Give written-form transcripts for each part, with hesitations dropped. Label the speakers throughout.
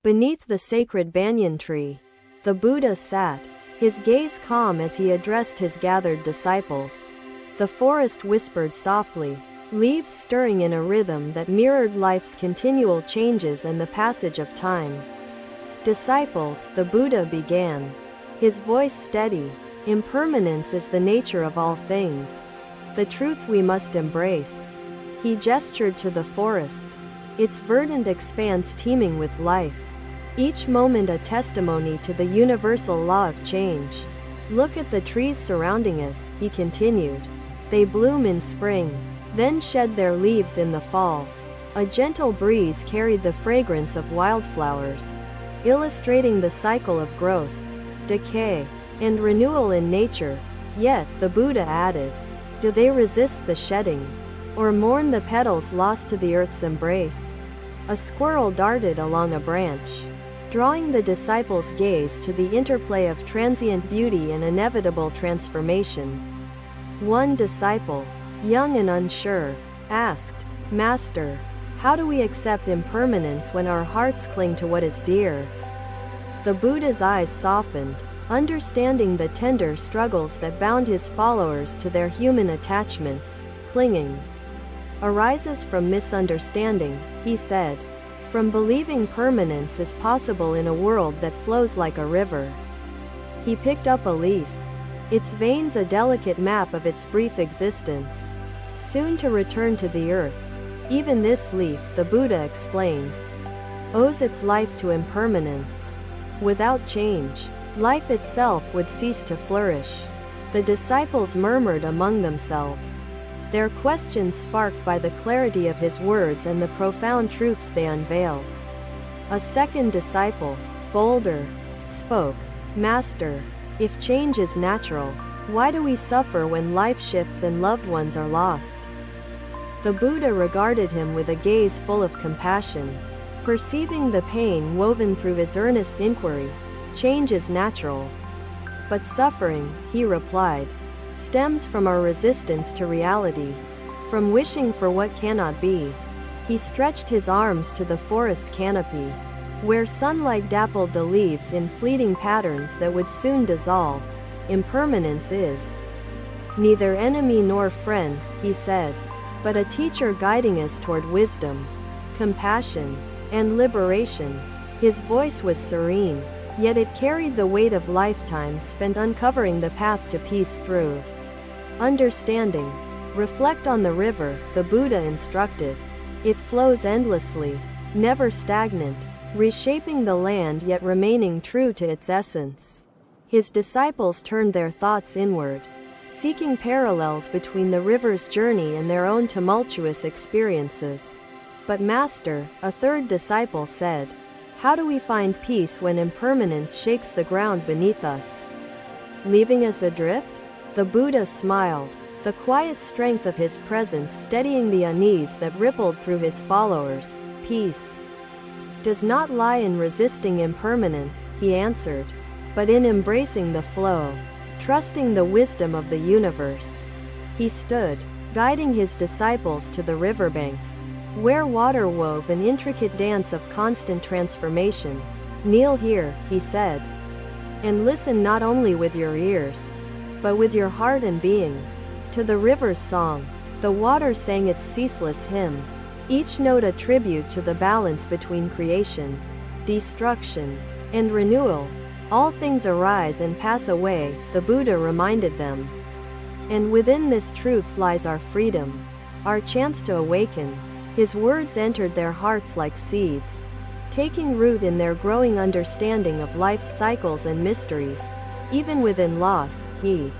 Speaker 1: Beneath the sacred banyan tree, the Buddha sat, his gaze calm as he addressed his gathered disciples. The forest whispered softly, leaves stirring in a rhythm that mirrored life's continual changes and the passage of time. "Disciples," the Buddha began, his voice steady, "impermanence is the nature of all things. The truth we must embrace." He gestured to the forest, its verdant expanse teeming with life, each moment a testimony to the universal law of change. "Look at the trees surrounding us," he continued. "They bloom in spring, then shed their leaves in the fall. A gentle breeze carried the fragrance of wildflowers, illustrating the cycle of growth, decay, and renewal in nature. Yet," the Buddha added, "do they resist the shedding, or mourn the petals lost to the earth's embrace?" A squirrel darted along a branch, drawing the disciples' gaze to the interplay of transient beauty and inevitable transformation. One disciple, young and unsure, asked, "Master, how do we accept impermanence when our hearts cling to what is dear?" The Buddha's eyes softened, understanding the tender struggles that bound his followers to their human attachments. "Clinging arises from misunderstanding," he said, "from believing permanence is possible in a world that flows like a river." He picked up a leaf, its veins a delicate map of its brief existence, soon to return to the earth. Even this leaf, the Buddha explained, owes its life to impermanence. Without change, life itself would cease to flourish. The disciples murmured among themselves, their questions sparked by the clarity of his words and the profound truths they unveiled. A second disciple, bolder, spoke, "Master, if change is natural, why do we suffer when life shifts and loved ones are lost?" The Buddha regarded him with a gaze full of compassion, perceiving the pain woven through his earnest inquiry. "Change is natural. But suffering," he replied, "stems from our resistance to reality, from wishing for what cannot be." He stretched his arms to the forest canopy, where sunlight dappled the leaves in fleeting patterns that would soon dissolve. "Impermanence is neither enemy nor friend," he said, "but a teacher guiding us toward wisdom, compassion, and liberation." His voice was serene, yet it carried the weight of lifetimes spent uncovering the path to peace through understanding. "Reflect on the river," the Buddha instructed. "It flows endlessly, never stagnant, reshaping the land yet remaining true to its essence." His disciples turned their thoughts inward, seeking parallels between the river's journey and their own tumultuous experiences. "But Master," a third disciple said, "how do we find peace when impermanence shakes the ground beneath us, leaving us adrift?" The Buddha smiled, the quiet strength of his presence steadying the unease that rippled through his followers. "Peace does not lie in resisting impermanence," he answered, "but in embracing the flow, trusting the wisdom of the universe." He stood, guiding his disciples to the riverbank, where water wove an intricate dance of constant transformation. "Kneel here," he said, "and listen not only with your ears, but with your heart and being." To the river's song, the water sang its ceaseless hymn, each note a tribute to the balance between creation, destruction, and renewal. "All things arise and pass away," the Buddha reminded them. "And within this truth lies our freedom, our chance to awaken." His words entered their hearts like seeds, taking root in their growing understanding of life's cycles and mysteries. "Even within loss," he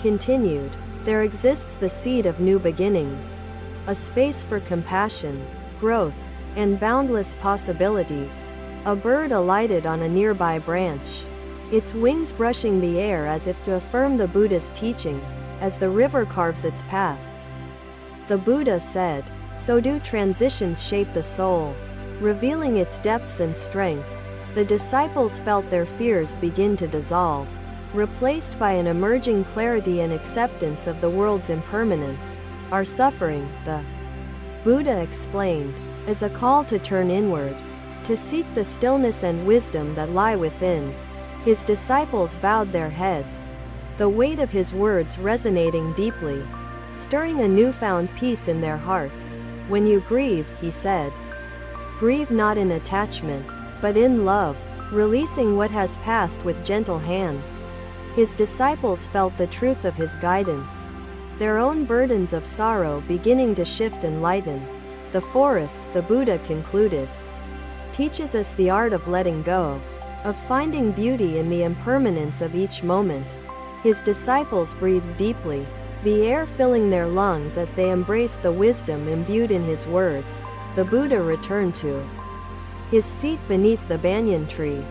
Speaker 1: continued, "there exists the seed of new beginnings, a space for compassion, growth, and boundless possibilities." A bird alighted on a nearby branch, its wings brushing the air as if to affirm the Buddha's teaching. As the river carves its path, the Buddha said, so do transitions shape the soul, revealing its depths and strength. The disciples felt their fears begin to dissolve, replaced by an emerging clarity and acceptance of the world's impermanence. "Our suffering," the Buddha explained, "is a call to turn inward, to seek the stillness and wisdom that lie within. His disciples bowed their heads, the weight of his words resonating deeply, stirring a newfound peace in their hearts. When you grieve, he said, grieve not in attachment, but in love, releasing what has passed with gentle hands. His disciples felt the truth of his guidance, their own burdens of sorrow beginning to shift and lighten. The forest, the Buddha concluded, teaches us the art of letting go, of finding beauty in the impermanence of each moment. His disciples breathed deeply, the air filling their lungs as they embraced the wisdom imbued in his words. The Buddha returned to his seat beneath the banyan tree,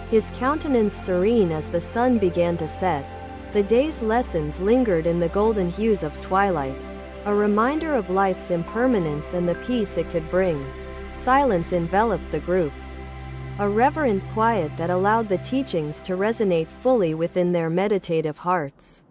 Speaker 1: his countenance serene as the sun began to set. The day's lessons lingered in the golden hues of twilight, a reminder of life's impermanence and the peace it could bring. Silence enveloped the group, a reverent quiet that allowed the teachings to resonate fully within their meditative hearts.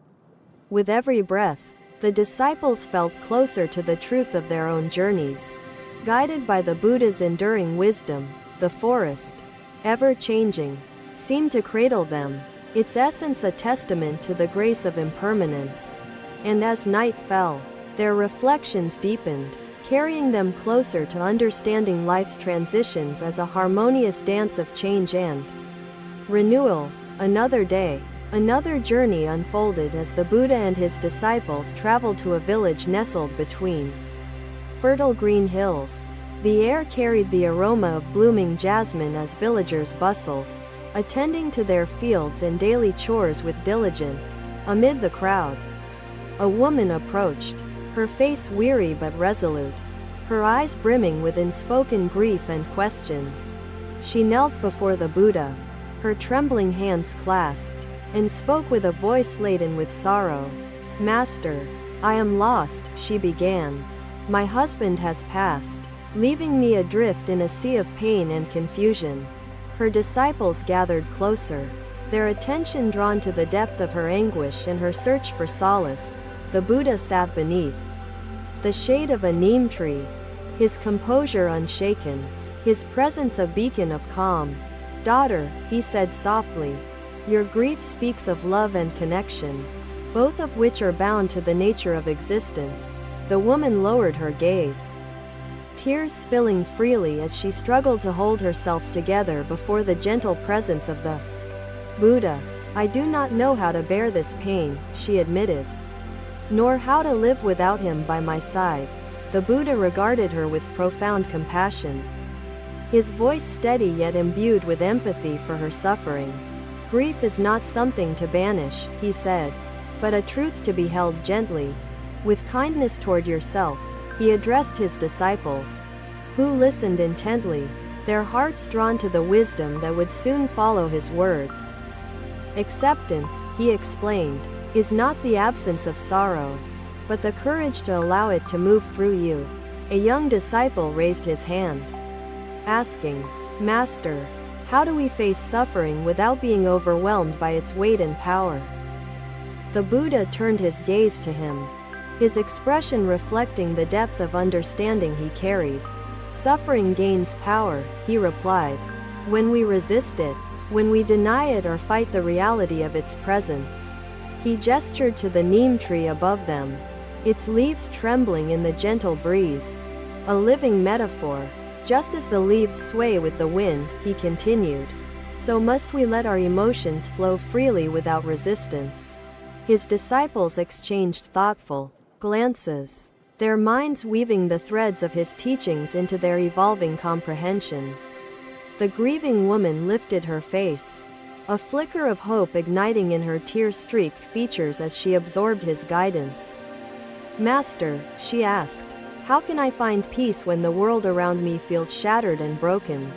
Speaker 1: With every breath, the disciples felt closer to the truth of their own journeys. Guided by the Buddha's enduring wisdom, the forest, ever-changing, seemed to cradle them, its essence a testament to the grace of impermanence. And as night fell, their reflections deepened, carrying them closer to understanding life's transitions as a harmonious dance of change and renewal. Another day, another journey unfolded as the Buddha and his disciples traveled to a village nestled between fertile green hills. The air carried the aroma of blooming jasmine as villagers bustled, attending to their fields and daily chores with diligence. Amid the crowd, a woman approached, her face weary but resolute, her eyes brimming with unspoken grief and questions. She knelt before the Buddha, her trembling hands clasped, and spoke with a voice laden with sorrow. Master, I am lost, she began. My husband has passed, leaving me adrift in a sea of pain and confusion. Her disciples gathered closer, their attention drawn to the depth of her anguish and her search for solace. The Buddha sat beneath the shade of a neem tree, his composure unshaken, his presence a beacon of calm. Daughter, he said softly, your grief speaks of love and connection, both of which are bound to the nature of existence. The woman lowered her gaze, tears spilling freely as she struggled to hold herself together before the gentle presence of the Buddha. I do not know how to bear this pain, she admitted, nor how to live without him by my side. The Buddha regarded her with profound compassion, his voice steady yet imbued with empathy for her suffering. Grief is not something to banish, he said, but a truth to be held gently. With kindness toward yourself, he addressed his disciples, who listened intently, their hearts drawn to the wisdom that would soon follow his words. Acceptance, he explained, is not the absence of sorrow, but the courage to allow it to move through you. A young disciple raised his hand, asking, Master, how do we face suffering without being overwhelmed by its weight and power? The Buddha turned his gaze to him, his expression reflecting the depth of understanding he carried. Suffering gains power, he replied, when we resist it, when we deny it or fight the reality of its presence. He gestured to the neem tree above them, its leaves trembling in the gentle breeze. A living metaphor. Just as the leaves sway with the wind, he continued, so must we let our emotions flow freely without resistance. His disciples exchanged thoughtful glances, their minds weaving the threads of his teachings into their evolving comprehension. The grieving woman lifted her face, a flicker of hope igniting in her tear-streaked features as she absorbed his guidance. Master, she asked, how can I find peace when the world around me feels shattered and broken?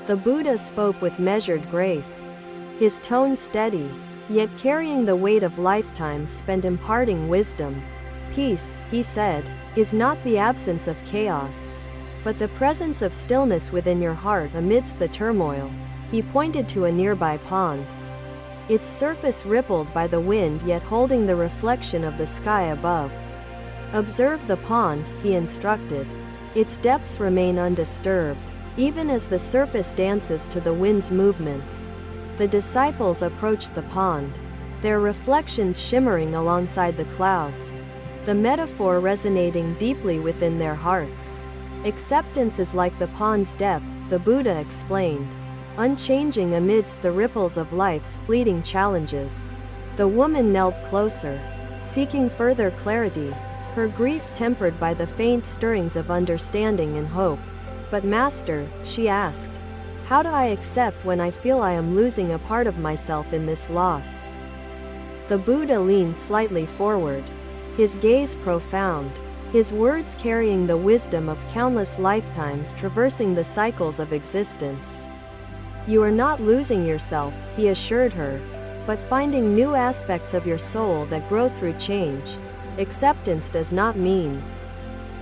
Speaker 1: The Buddha spoke with measured grace, his tone steady, yet carrying the weight of lifetimes spent imparting wisdom. Peace, he said, is not the absence of chaos, but the presence of stillness within your heart amidst the turmoil. He pointed to a nearby pond, its surface rippled by the wind yet holding the reflection of the sky above. Observe the pond, he instructed. Its depths remain undisturbed, even as the surface dances to the wind's movements. The disciples approached the pond, their reflections shimmering alongside the clouds, the metaphor resonating deeply within their hearts. Acceptance is like the pond's depth, the Buddha explained, unchanging amidst the ripples of life's fleeting challenges. The woman knelt closer, seeking further clarity, her grief tempered by the faint stirrings of understanding and hope. "But Master," she asked, "how do I accept when I feel I am losing a part of myself in this loss?" The Buddha leaned slightly forward, his gaze profound, his words carrying the wisdom of countless lifetimes traversing the cycles of existence. "You are not losing yourself," he assured her, "but finding new aspects of your soul that grow through change. Acceptance does not mean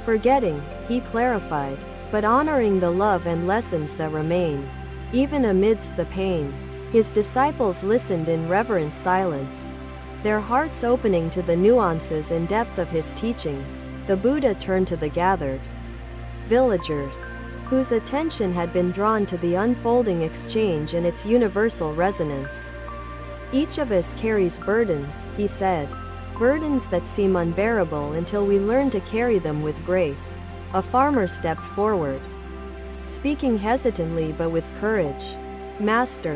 Speaker 1: forgetting," he clarified, "but honoring the love and lessons that remain, even amidst the pain." His disciples listened in reverent silence, their hearts opening to the nuances and depth of his teaching. The Buddha turned to the gathered villagers, whose attention had been drawn to the unfolding exchange and its universal resonance. "Each of us carries burdens," he said, "burdens that seem unbearable until we learn to carry them with grace." A farmer stepped forward, speaking hesitantly but with courage. "Master,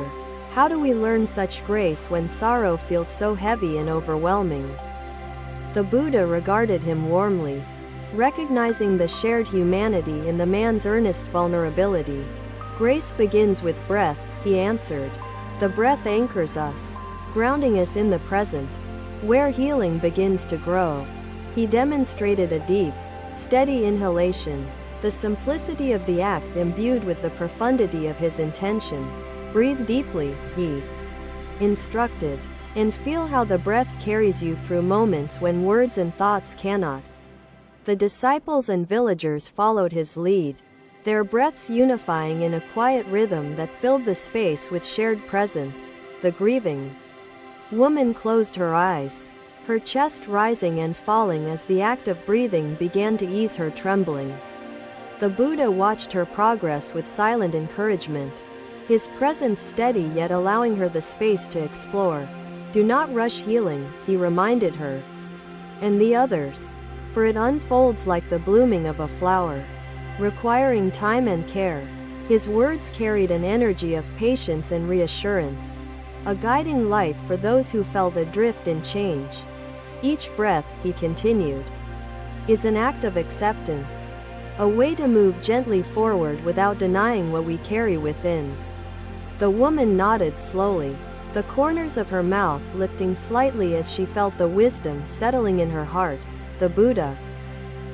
Speaker 1: how do we learn such grace when sorrow feels so heavy and overwhelming?" The Buddha regarded him warmly, recognizing the shared humanity in the man's earnest vulnerability. "Grace begins with breath," he answered. "The breath anchors us, grounding us in the present, where healing begins to grow." He demonstrated a deep, steady inhalation, the simplicity of the act imbued with the profundity of his intention. "Breathe deeply," he instructed, "and feel how the breath carries you through moments when words and thoughts cannot." The disciples and villagers followed his lead, their breaths unifying in a quiet rhythm that filled the space with shared presence. The grieving woman closed her eyes, her chest rising and falling as the act of breathing began to ease her trembling. The Buddha watched her progress with silent encouragement, his presence steady yet allowing her the space to explore. "Do not rush healing," he reminded her, "and the others, for it unfolds like the blooming of a flower, requiring time and care." His words carried an energy of patience and reassurance, a guiding light for those who felt adrift in change. "Each breath," he continued, "is an act of acceptance, a way to move gently forward without denying what we carry within." The woman nodded slowly, the corners of her mouth lifting slightly as she felt the wisdom settling in her heart. The Buddha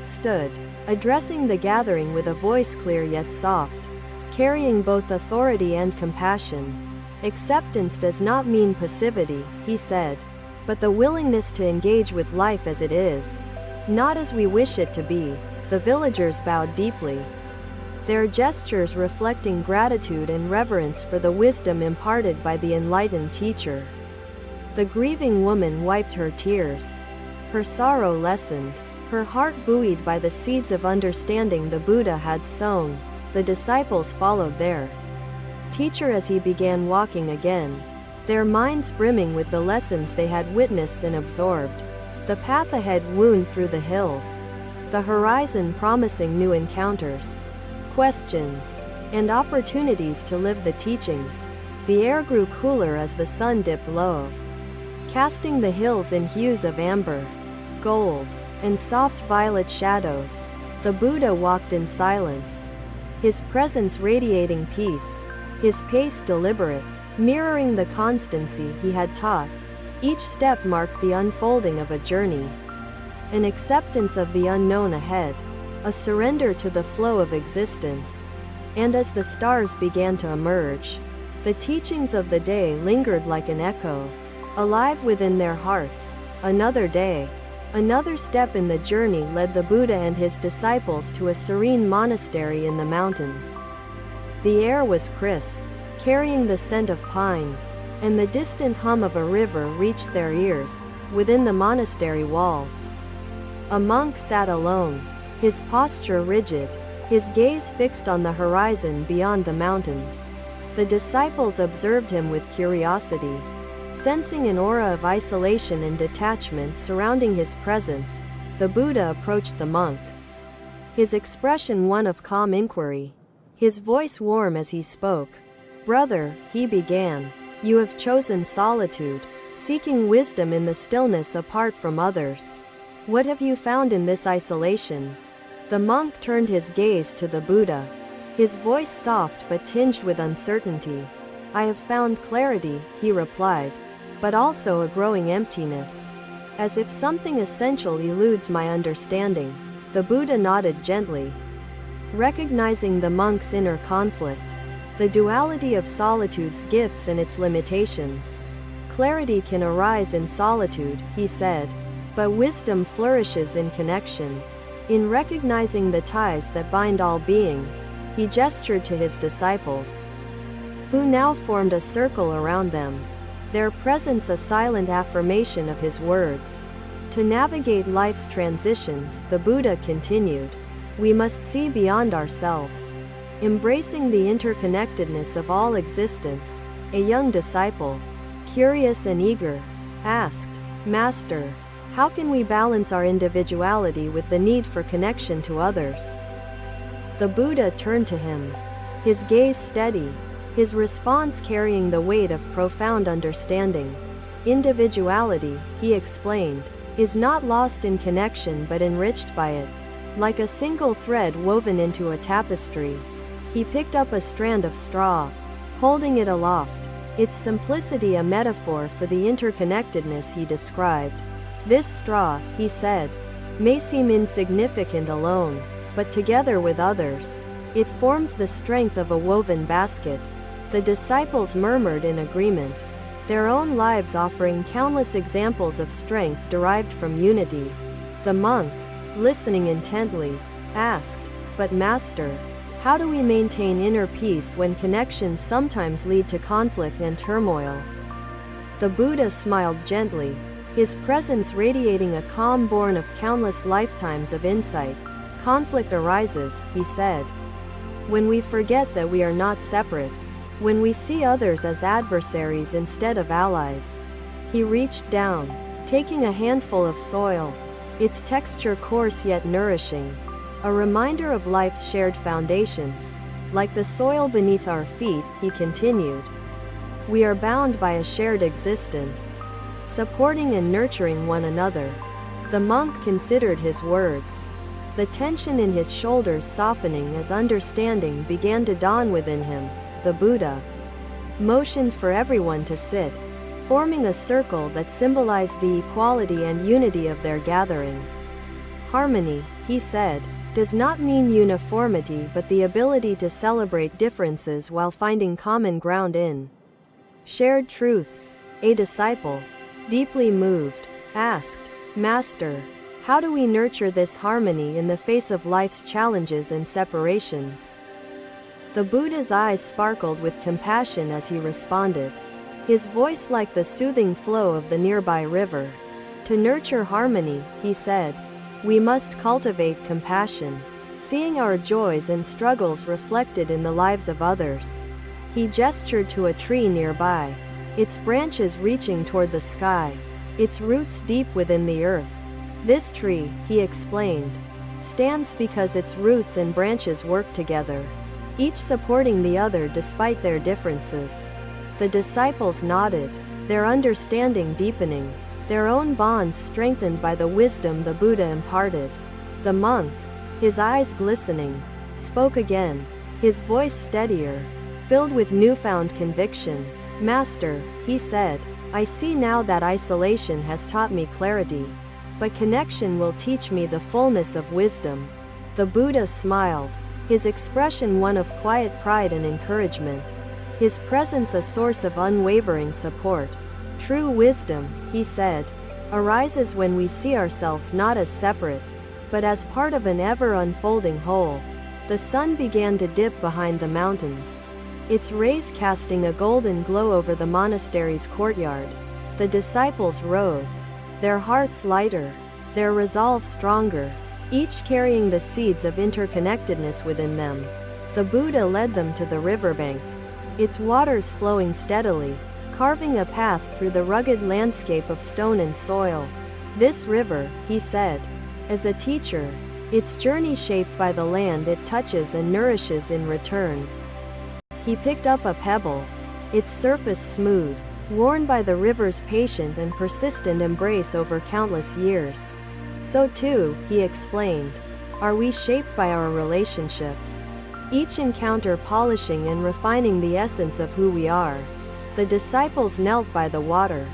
Speaker 1: stood, addressing the gathering with a voice clear yet soft, carrying both authority and compassion. "Acceptance does not mean passivity," he said, "but the willingness to engage with life as it is, not as we wish it to be." The villagers bowed deeply, their gestures reflecting gratitude and reverence for the wisdom imparted by the enlightened teacher. The grieving woman wiped her tears, her sorrow lessened, her heart buoyed by the seeds of understanding the Buddha had sown. The disciples followed their teacher as he began walking again, their minds brimming with the lessons they had witnessed and absorbed. The path ahead wound through the hills, the horizon promising new encounters, questions, and opportunities to live the teachings. The air grew cooler as the sun dipped low, casting the hills in hues of amber, gold, and soft violet shadows. The Buddha walked in silence, his presence radiating peace, his pace deliberate, mirroring the constancy he had taught. Each step marked the unfolding of a journey, an acceptance of the unknown ahead, a surrender to the flow of existence. And as the stars began to emerge, the teachings of the day lingered like an echo, alive within their hearts. Another day, another step in the journey led the Buddha and his disciples to a serene monastery in the mountains. The air was crisp, carrying the scent of pine, and the distant hum of a river reached their ears. Within the monastery walls, a monk sat alone, his posture rigid, his gaze fixed on the horizon beyond the mountains. The disciples observed him with curiosity, sensing an aura of isolation and detachment surrounding his presence. The Buddha approached the monk, his expression one of calm inquiry, his voice warm as he spoke. "Brother," he began, "you have chosen solitude, seeking wisdom in the stillness apart from others. What have you found in this isolation?" The monk turned his gaze to the Buddha, his voice soft but tinged with uncertainty. "I have found clarity," he replied, "but also a growing emptiness. As if something essential eludes my understanding." The Buddha nodded gently, recognizing the monk's inner conflict, the duality of solitude's gifts and its limitations. "Clarity can arise in solitude," he said, "but wisdom flourishes in connection." In recognizing the ties that bind all beings, he gestured to his disciples, who now formed a circle around them, their presence a silent affirmation of his words. To navigate life's transitions, the Buddha continued, we must see beyond ourselves, embracing the interconnectedness of all existence. A young disciple, curious and eager, asked, "Master, how can we balance our individuality with the need for connection to others?" The Buddha turned to him, his gaze steady, his response carrying the weight of profound understanding. "Individuality," he explained, "is not lost in connection but enriched by it. Like a single thread woven into a tapestry." He picked up a strand of straw, holding it aloft, its simplicity a metaphor for the interconnectedness he described. "This straw," he said, "may seem insignificant alone, but together with others, it forms the strength of a woven basket." The disciples murmured in agreement, their own lives offering countless examples of strength derived from unity. The monk, listening intently, asked, "But Master, how do we maintain inner peace when connections sometimes lead to conflict and turmoil?" The Buddha smiled gently, his presence radiating a calm born of countless lifetimes of insight. "Conflict arises," he said, "when we forget that we are not separate, when we see others as adversaries instead of allies." He reached down, taking a handful of soil, its texture coarse yet nourishing, a reminder of life's shared foundations. "Like the soil beneath our feet," he continued, "we are bound by a shared existence, supporting and nurturing one another." The monk considered his words, the tension in his shoulders softening as understanding began to dawn within him. The Buddha motioned for everyone to sit, forming a circle that symbolized the equality and unity of their gathering. "Harmony," he said, "does not mean uniformity but the ability to celebrate differences while finding common ground in shared truths." A disciple, deeply moved, asked, "Master, how do we nurture this harmony in the face of life's challenges and separations?" The Buddha's eyes sparkled with compassion as he responded, his voice like the soothing flow of the nearby river. "To nurture harmony," he said, "we must cultivate compassion, seeing our joys and struggles reflected in the lives of others." He gestured to a tree nearby, its branches reaching toward the sky, its roots deep within the earth. "This tree," he explained, "stands because its roots and branches work together, each supporting the other despite their differences." The disciples nodded, their understanding deepening, their own bonds strengthened by the wisdom the Buddha imparted. The monk, his eyes glistening, spoke again, his voice steadier, filled with newfound conviction. "Master," he said, "I see now that isolation has taught me clarity, but connection will teach me the fullness of wisdom." The Buddha smiled, his expression one of quiet pride and encouragement, his presence a source of unwavering support. "True wisdom," he said, "arises when we see ourselves not as separate, but as part of an ever-unfolding whole." The sun began to dip behind the mountains, its rays casting a golden glow over the monastery's courtyard. The disciples rose, their hearts lighter, their resolve stronger. each carrying the seeds of interconnectedness within them. The Buddha led them to the riverbank, its waters flowing steadily, carving a path through the rugged landscape of stone and soil. This river, he said, is a teacher, its journey shaped by the land it touches and nourishes in return. He picked up a pebble, its surface smooth, worn by the river's patient and persistent embrace over countless years. So too, he explained, are we shaped by our relationships, each encounter polishing and refining the essence of who we are. The disciples knelt by the water,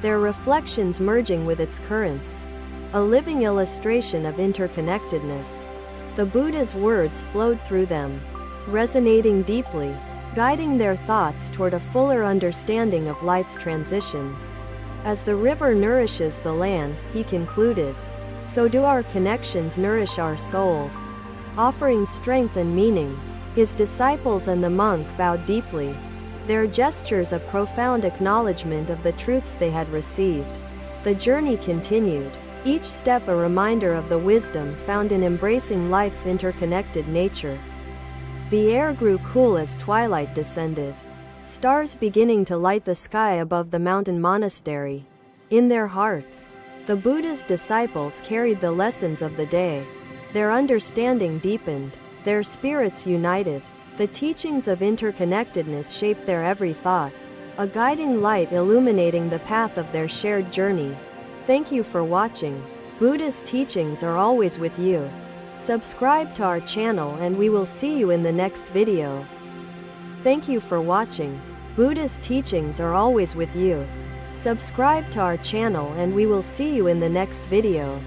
Speaker 1: their reflections merging with its currents, a living illustration of interconnectedness. The Buddha's words flowed through them, resonating deeply, guiding their thoughts toward a fuller understanding of life's transitions. As the river nourishes the land, he concluded, so do our connections nourish our souls, offering strength and meaning. His disciples and the monk bowed deeply, their gestures a profound acknowledgement of the truths they had received. The journey continued, each step a reminder of the wisdom found in embracing life's interconnected nature. The air grew cool as twilight descended, stars beginning to light the sky above the mountain monastery. In their hearts, the Buddha's disciples carried the lessons of the day. Their understanding deepened, their spirits united. The teachings of interconnectedness shaped their every thought, a guiding light illuminating the path of their shared journey. Thank you for watching. Buddha's teachings are always with you. Subscribe to our channel and we will see you in the next video. Thank you for watching. Buddha's teachings are always with you. Subscribe to our channel and we will see you in the next video.